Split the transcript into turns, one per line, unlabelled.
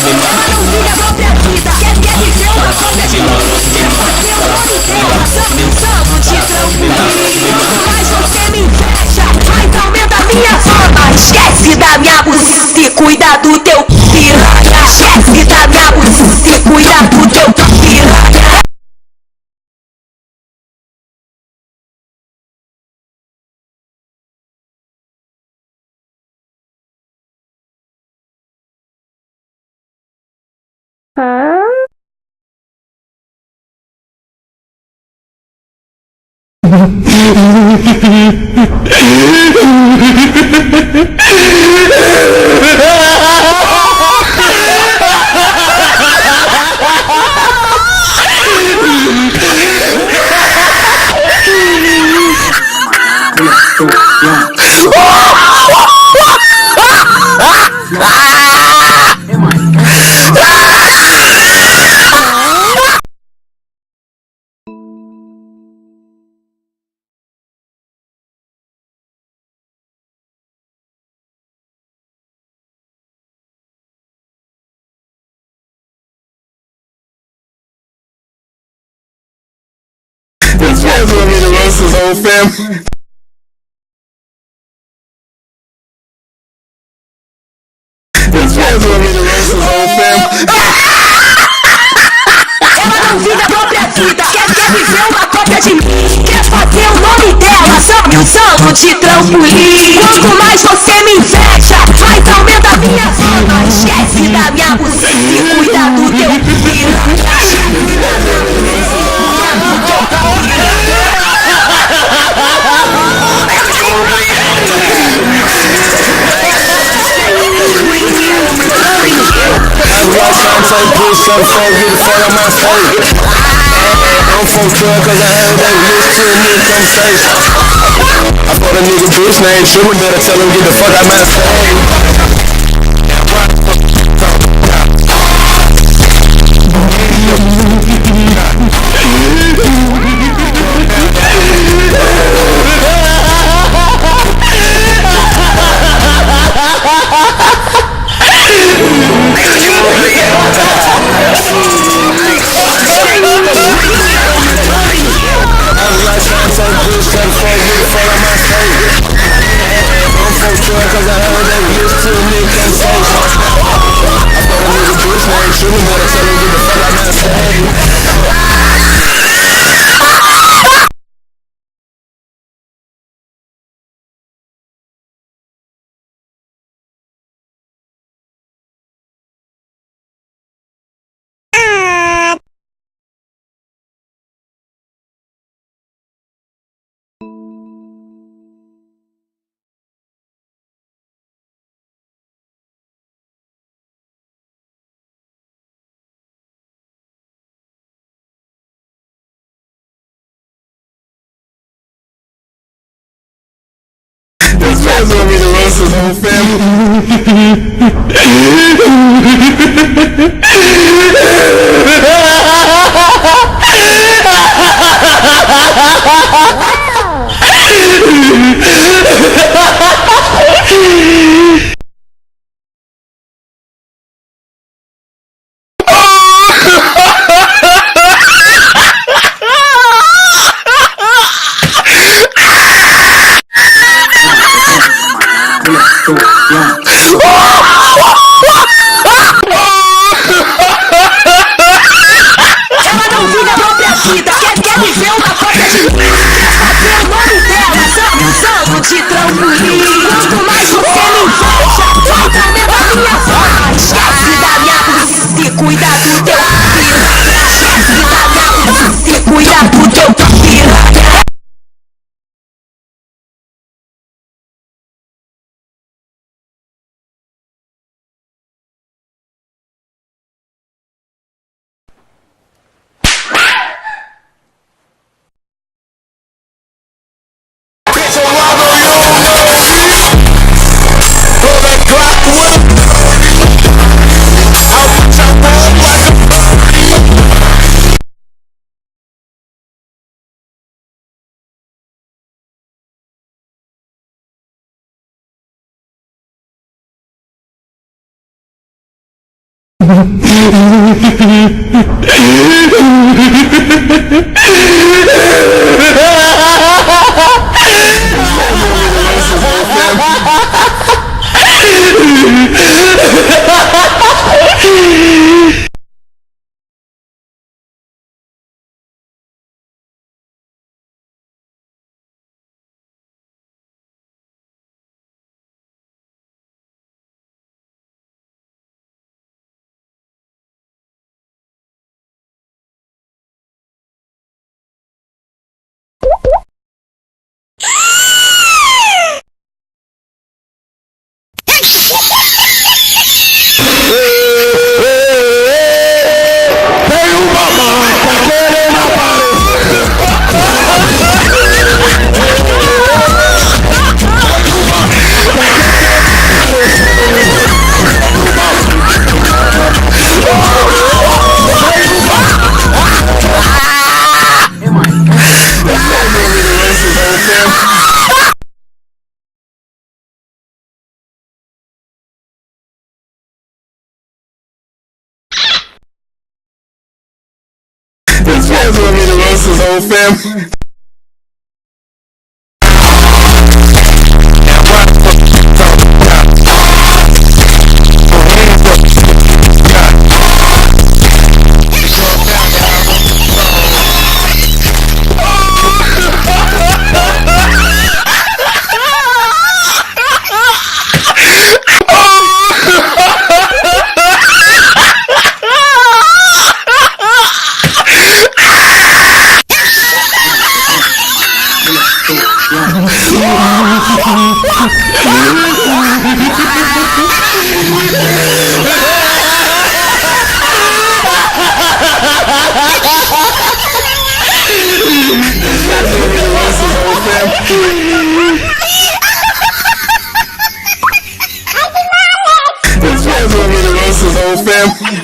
Ela não vive a própria vida, quer viver uma cópia de mim. Quer fazer o nome dela, santo de tranquilo. Quanto mais você me inveja, mais aumenta a minha fama. Esquece da minha buceta e cuida do teu piranha. Esquece da minha buceta e cuida do teu piranha.
This man's gonna be the roast his whole family. This man's gonna be the roast his whole family.
Ela não vive a própria vida, quer viver uma cópia de mim. Quer fazer o nome dela, santo de trampolim. Quanto mais você me inveja, mais aumenta a minha fama. Esquece da minha buceta e cuida do teu piranha.
I'm trying to push something for get the fuck out my face. I'm from truck cause I heard they listen to me conversation. I thought a nigga bitch named Truman better tell him get the fuck out my face. This man's gonna be the roast his whole family. This man's want me to roast his whole family. This man's want me to roast his whole family.